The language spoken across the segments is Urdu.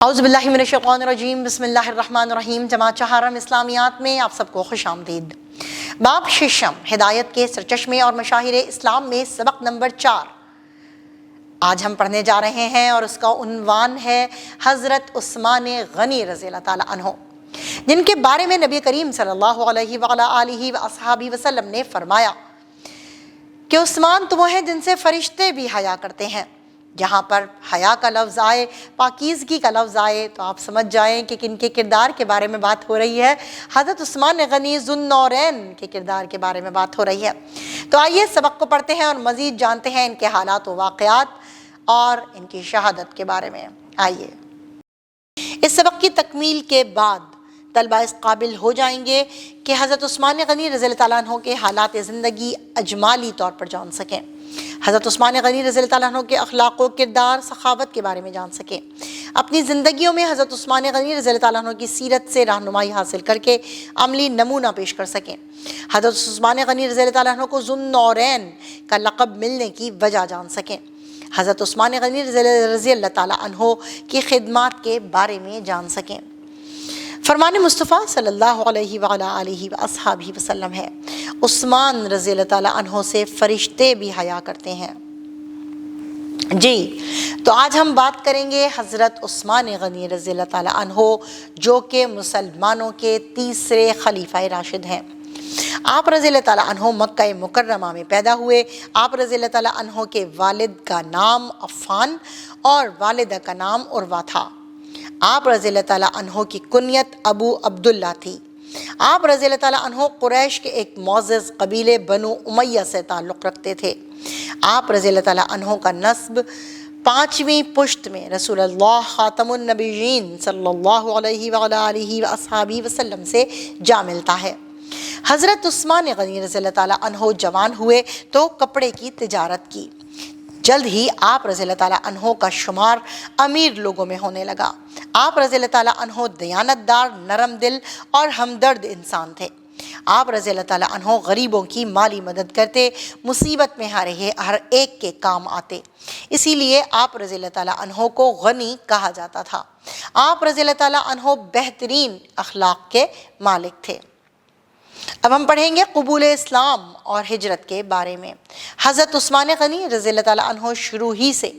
اعوذ باللہ من الشیطان الرجیم، بسم اللہ الرحمن الرحیم۔ جماعت چہارم اسلامیات میں آپ سب کو خوش آمدید۔ باب ششم، ہدایت کے سرچشمے اور مشاہیر اسلام میں سبق نمبر 4 آج ہم پڑھنے جا رہے ہیں، اور اس کا عنوان ہے حضرت عثمان غنی رضی اللہ تعالیٰ عنہ، جن کے بارے میں نبی کریم صلی اللہ علیہ وآلہ وصحبہ وسلم نے فرمایا کہ عثمان تو وہ ہیں جن سے فرشتے بھی حیا کرتے ہیں۔ جہاں پر حیا کا لفظ آئے، پاکیزگی کا لفظ آئے، تو آپ سمجھ جائیں کہ کن کے کردار کے بارے میں بات ہو رہی ہے۔ حضرت عثمان غنی ذو النورین کے کردار کے بارے میں بات ہو رہی ہے۔ تو آئیے سبق کو پڑھتے ہیں اور مزید جانتے ہیں ان کے حالات و واقعات اور ان کی شہادت کے بارے میں۔ آئیے اس سبق کی تکمیل کے بعد طلبہ اس قابل ہو جائیں گے کہ حضرت عثمان غنی رضی اللہ تعالیٰ عنہ کے حالات زندگی اجمالی طور پر جان سکیں، حضرت عثمان غنی رضی اللہ تعالیٰ عنہ کے اخلاق و کردار، سخاوت کے بارے میں جان سکیں، اپنی زندگیوں میں حضرت عثمان غنی رضی اللہ تعالیٰ عنہ کی سیرت سے رہنمائی حاصل کر کے عملی نمونہ پیش کر سکیں۔ حضرت عثمان غنی رضی اللہ تعالیٰ عنہ کو ذو النورین کا لقب ملنے کی وجہ جان سکیں، حضرت عثمان غنی رضی اللہ تعالیٰ عنہ کی خدمات کے بارے میں جان سکیں۔ فرمان مصطفیٰ صلی اللہ علیہ وآلہ وصحبہ وسلم ہے، عثمان رضی اللہ تعالیٰ عنہ سے فرشتے بھی حیا کرتے ہیں۔ جی تو آج ہم بات کریں گے حضرت عثمان غنی رضی اللہ تعالیٰ عنہ، جو کہ مسلمانوں کے تیسرے خلیفہ راشد ہیں۔ آپ رضی اللہ تعالیٰ عنہ مکہ مکرمہ میں پیدا ہوئے۔ آپ رضی اللہ تعالیٰ عنہ کے والد کا نام عفان اور والدہ کا نام عروہ تھا۔ آپ رضی اللہ تعالیٰ عنہ کی کنیت ابو عبداللہ تھی۔ آپ رضی اللہ تعالیٰ عنہ قریش کے ایک معزز قبیلے بنو امیہ سے تعلق رکھتے تھے۔ آپ رضی اللہ تعالیٰ عنہ کا نسب 5ویں پشت میں رسول اللہ خاتم النبیین صلی اللہ علیہ وآلہ وصحبہ وسلم سے جا ملتا ہے۔ حضرت عثمان غنی رضی اللہ تعالیٰ عنہ جوان ہوئے تو کپڑے کی تجارت کی۔ جلد ہی آپ رضی اللہ تعالیٰ عنہ کا شمار امیر لوگوں میں ہونے لگا۔ آپ رضی اللہ تعالیٰ عنہ دیانت دار، نرم دل اور ہمدرد انسان تھے۔ آپ رضی اللہ تعالیٰ عنہ غریبوں کی مالی مدد کرتے، مصیبت میں ہر ایک کے کام آتے، اسی لیے آپ رضی اللہ تعالیٰ عنہ کو غنی کہا جاتا تھا۔ آپ رضی اللہ تعالیٰ عنہ بہترین اخلاق کے مالک تھے۔ اب ہم پڑھیں گے قبول اسلام اور ہجرت کے بارے میں۔ حضرت عثمان غنی رضی اللہ تعالیٰ عنہ شروع ہی سے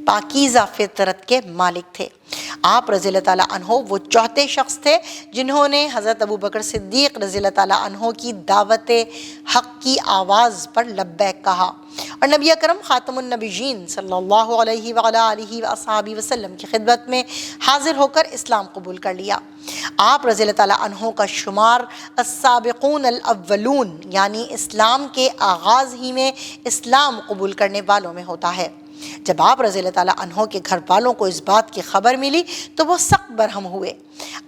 پاکیزہ فطرت کے مالک تھے۔ آپ رضی اللہ تعالیٰ عنہ وہ چوتھے شخص تھے جنہوں نے حضرت ابوبکر صدیق رضی اللہ تعالیٰ عنہ کی دعوت حق کی آواز پر لبیک کہا اور نبی اکرم خاتم النبیین صلی اللہ علیہ وآلہ وصحبہ وسلم کی خدمت میں حاضر ہو کر اسلام قبول کر لیا۔ آپ رضی اللہ تعالیٰ عنہ کا شمار السابقون الاولون، یعنی اسلام کے آغاز ہی میں اسلام قبول کرنے والوں میں ہوتا ہے۔ جب آپ رضی اللہ تعالیٰ عنہ کے گھر والوں کو اس بات کی خبر ملی تو وہ سخت برہم ہوئے۔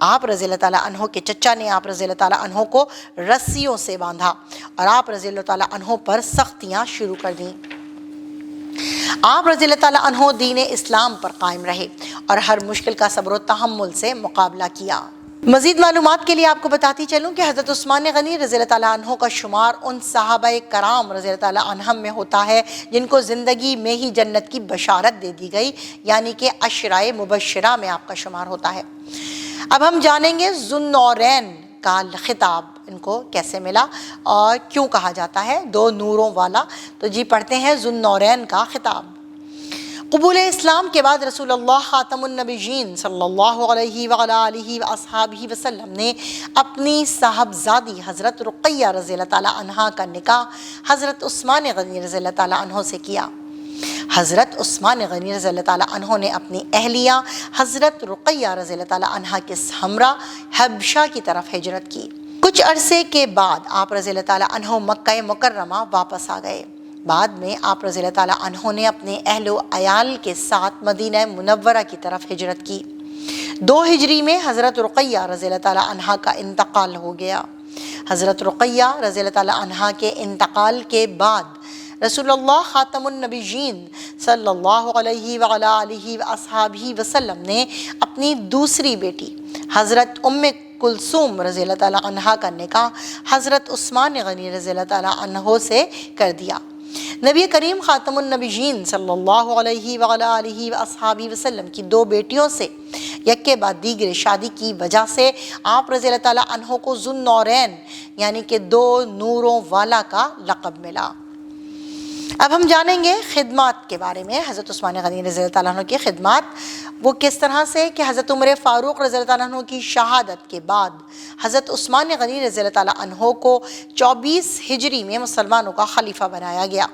آپ رضی اللہ تعالیٰ عنہ کے چچا نے آپ رضی اللہ تعالیٰ عنہ کو رسیوں سے باندھا اور آپ رضی اللہ تعالیٰ عنہ پر سختیاں شروع کر دیں۔ آپ رضی اللہ تعالیٰ عنہ دین اسلام پر قائم رہے اور ہر مشکل کا صبر و تحمل سے مقابلہ کیا۔ مزید معلومات کے لیے آپ کو بتاتی چلوں کہ حضرت عثمان غنی رضی اللہ تعالیٰ عنہ کا شمار ان صحابہ کرام رضی اللہ تعالیٰ عنہم میں ہوتا ہے جن کو زندگی میں ہی جنت کی بشارت دے دی گئی، یعنی کہ عشرۂ مبشرہ میں آپ کا شمار ہوتا ہے۔ اب ہم جانیں گے ذو النورین کا خطاب ان کو کیسے ملا اور کیوں کہا جاتا ہے 2 نوروں والا۔ تو جی پڑھتے ہیں ذو النورین کا خطاب۔ قبول اسلام کے بعد رسول اللہ خاتم النبیین صلی اللہ علیہ وآلہ وصحبہ وسلم نے اپنی صاحبزادی حضرت رقیہ رضی اللہ تعالیٰ عنہ کا نکاح حضرت عثمان غنی رضی اللہ تعالیٰ عنہ سے کیا۔ حضرت عثمان غنی رضی اللہ تعالیٰ عنہ نے اپنی اہلیہ حضرت رقیہ رضی اللہ تعالیٰ عنہ کے ہمراہ حبشہ کی طرف ہجرت کی۔ کچھ عرصے کے بعد آپ رضی اللہ تعالیٰ عنہ مکہ مکرمہ واپس آ گئے۔ بعد میں آپ رضی اللہ تعالیٰ عنہ نے اپنے اہل و عیال کے ساتھ مدینہ منورہ کی طرف ہجرت کی۔ 2 ہجری میں حضرت رقیہ رضی اللہ تعالیٰ عنہ کا انتقال ہو گیا۔ حضرت رقیہ رضی اللہ تعالیٰ عنہ کے انتقال کے بعد رسول اللہ خاتم النبیین صلی اللہ علیہ وآلہ وصحبہ وسلم نے اپنی دوسری بیٹی حضرت کلثوم رضی اللہ تعالیٰ عنہ کا نکاح حضرت عثمان غنی رضی اللہ تعالیٰ عنہ سے کر دیا۔ نبی کریم خاتم النبیین صلی اللہ علیہ وآلہ وصحابہ وسلم کی دو بیٹیوں سے یک کے بعد دیگر شادی کی وجہ سے آپ رضی اللہ تعالیٰ عنہ کو ذو النورین یعنی کہ دو نوروں والا کا لقب ملا۔ اب ہم جانیں گے خدمات کے بارے میں، حضرت عثمان غنی رضی اللہ تعالیٰ عنہ کی خدمات وہ کس طرح سے کہ حضرت عمر فاروق رضی اللہ تعالیٰ عنہ کی شہادت کے بعد حضرت عثمان غنی رضی اللہ تعالیٰ عنہ کو 24 ہجری میں مسلمانوں کا خلیفہ بنایا گیا۔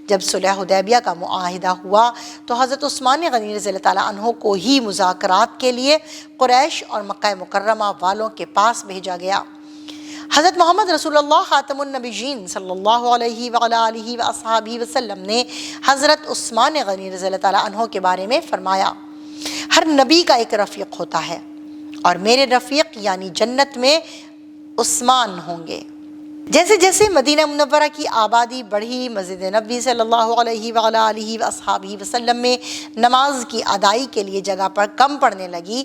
جب صلح حدیبیہ کا معاہدہ ہوا تو حضرت عثمان غنی رضی اللہ تعالیٰ عنہ کو ہی مذاکرات کے لیے قریش اور مکہ مکرمہ والوں کے پاس بھیجا گیا۔ حضرت محمد رسول اللہ خاتم النبیین صلی اللہ علیہ وآلہ وصحابہ وسلم نے حضرت عثمان غنی رضی اللہ تعالیٰ عنہ کے بارے میں فرمایا، ہر نبی کا ایک رفیق ہوتا ہے اور میرے رفیق یعنی جنت میں عثمان ہوں گے۔ جیسے جیسے مدینہ منورہ کی آبادی بڑھی، مسجد نبوی صلی اللہ علیہ وآلہ وصحابہ وسلم میں نماز کی ادائی کے لیے جگہ پر کم پڑنے لگی،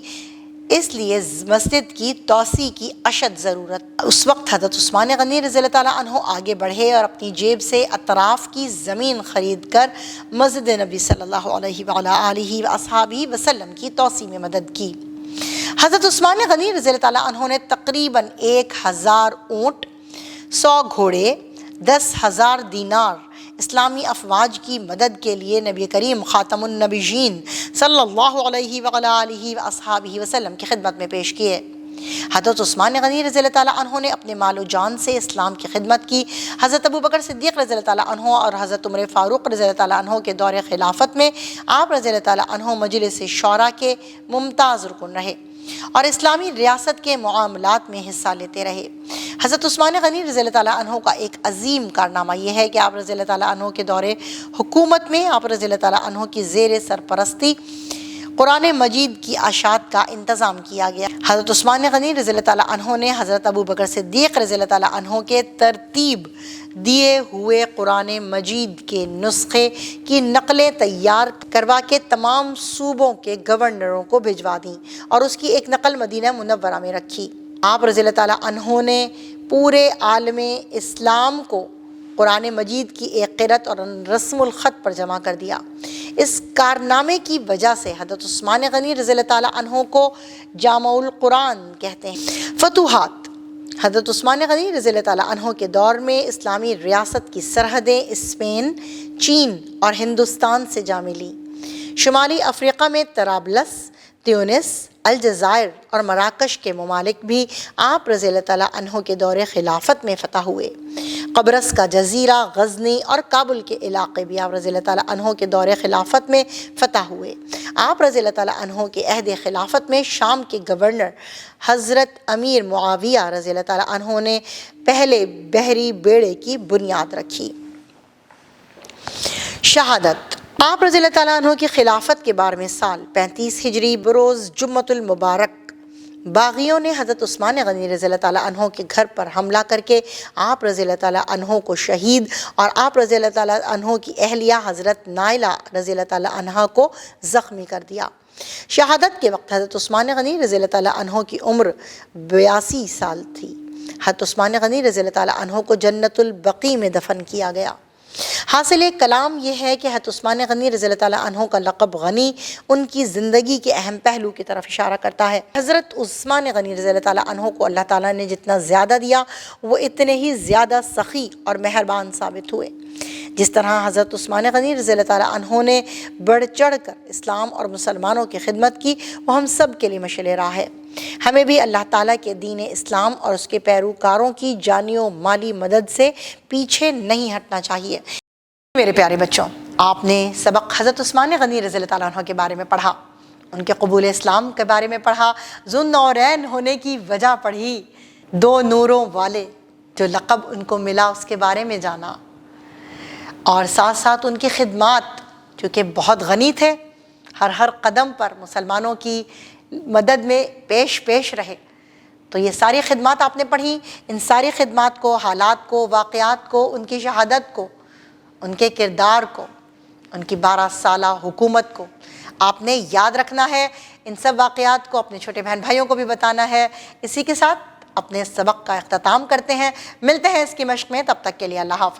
اس لیے مسجد کی توسیع کی اشد ضرورت۔ اس وقت حضرت عثمان غنی رضی اللہ تعالیٰ عنہ آگے بڑھے اور اپنی جیب سے اطراف کی زمین خرید کر مسجد نبی صلی اللہ علیہ وآلہ وصحابہ وسلم کی توسیع میں مدد کی۔ حضرت عثمان غنی رضی اللہ تعالیٰ عنہ نے تقریباً 1000 اونٹ، 100 گھوڑے، 10,000 دینار اسلامی افواج کی مدد کے لیے نبی کریم خاتم النبیین صلی اللہ علیہ وآلہ وصحابہ وسلم کی خدمت میں پیش کیے۔ حضرت عثمان غنی رضی اللہ تعالیٰ عنہ نے اپنے مال و جان سے اسلام کی خدمت کی۔ حضرت ابوبکر صدیق رضی اللہ تعالیٰ عنہ اور حضرت عمر فاروق رضی اللہ تعالیٰ عنہ کے دور خلافت میں آپ رضی اللہ تعالیٰ عنہ مجلس شورا کے ممتاز رکن رہے اور اسلامی ریاست کے معاملات میں حصہ لیتے رہے۔ حضرت عثمان غنی رضی اللہ تعالیٰ عنہ کا ایک عظیم کارنامہ یہ ہے کہ آپ رضی اللہ تعالیٰ عنہ کے دور حکومت میں آپ رضی اللہ تعالیٰ عنہ کی زیر سرپرستی قرآن مجید کی اشاعت کا انتظام کیا گیا۔ حضرت عثمان غنی رضی اللہ تعالیٰ عنہ نے حضرت ابوبکر صدیق رضی اللہ تعالیٰ عنہ کے ترتیب دیے ہوئے قرآن مجید کے نسخے کی نقلیں تیار کروا کے تمام صوبوں کے گورنروں کو بھجوا دیں اور اس کی ایک نقل مدینہ منورہ میں رکھی۔ آپ رضی اللہ تعالیٰ عنہ نے پورے عالم اسلام کو قرآن مجید کی ایک قرأت اور رسم الخط پر جمع کر دیا۔ اس کارنامے کی وجہ سے حضرت عثمان غنی رضی اللہ تعالیٰ عنہ کو جامع القرآن کہتے ہیں۔ فتوحات۔ حضرت عثمان غنی رضی اللہ تعالیٰ عنہ کے دور میں اسلامی ریاست کی سرحدیں اسپین، چین اور ہندوستان سے جا ملیں۔ شمالی افریقہ میں طرابلس، تیونس، الجزائر اور مراکش کے ممالک بھی آپ رضی اللہ تعالیٰ عنہ کے دور خلافت میں فتح ہوئے۔ قبرص کا جزیرہ، غزنی اور کابل کے علاقے بھی آپ رضی اللہ تعالیٰ عنہ کے دور خلافت میں فتح ہوئے۔ آپ رضی اللہ تعالیٰ عنہ کے عہد خلافت میں شام کے گورنر حضرت امیر معاویہ رضی اللہ تعالیٰ عنہ نے پہلے بحری بیڑے کی بنیاد رکھی۔ شہادت۔ آپ رضی اللہ تعالیٰ عنہ کی خلافت کے 12ویں سال 35 ہجری بروز جمعۃ المبارک باغیوں نے حضرت عثمان غنی رضی اللہ تعالیٰ عنہ کے گھر پر حملہ کر کے آپ رضی اللہ تعالیٰ عنہ کو شہید اور آپ رضی اللہ تعالیٰ عنہ کی اہلیہ حضرت نائلہ رضی اللہ تعالیٰ عنہ کو زخمی کر دیا۔ شہادت کے وقت حضرت عثمان غنی رضی اللہ تعالیٰ عنہ کی عمر 82 سال تھی۔ حضرت عثمان غنی رضی اللہ تعالیٰ عنہ کو جنت البقیع میں دفن کیا گیا۔ حاصل کلام یہ ہے کہ حضرت عثمان غنی رضی اللہ تعالیٰ عنہ کا لقب غنی ان کی زندگی کے اہم پہلو کی طرف اشارہ کرتا ہے۔ حضرت عثمان غنی رضی اللہ تعالیٰ عنہ کو اللہ تعالیٰ نے جتنا زیادہ دیا وہ اتنے ہی زیادہ سخی اور مہربان ثابت ہوئے۔ جس طرح حضرت عثمان غنی رضی اللہ تعالیٰ عنہ نے بڑھ چڑھ کر اسلام اور مسلمانوں کی خدمت کی، وہ ہم سب کے لیے مشعل راہ ہے۔ ہمیں بھی اللہ تعالیٰ کے دین اسلام اور اس کے پیروکاروں کی جانی و مالی مدد سے پیچھے نہیں ہٹنا چاہیے۔ میرے پیارے بچوں، آپ نے سبق حضرت عثمان غنی رضی اللہ تعالیٰ عنہ کے بارے میں پڑھا، ان کے قبول اسلام کے بارے میں پڑھا، ذو النورین ہونے کی وجہ پڑھی، دو نوروں والے جو لقب ان کو ملا اس کے بارے میں جانا، اور ساتھ ساتھ ان کی خدمات جو کہ بہت غنی تھے، ہر قدم پر مسلمانوں کی مدد میں پیش رہے۔ تو یہ ساری خدمات آپ نے پڑھی، ان ساری خدمات کو، حالات کو، واقعات کو، ان کی شہادت کو، ان کے کردار کو، ان کی 12 سالہ حکومت کو آپ نے یاد رکھنا ہے۔ ان سب واقعات کو اپنے چھوٹے بہن بھائیوں کو بھی بتانا ہے۔ اسی کے ساتھ اپنے سبق کا اختتام کرتے ہیں، ملتے ہیں اس کی مشق میں، تب تک کے لیے اللہ حافظ۔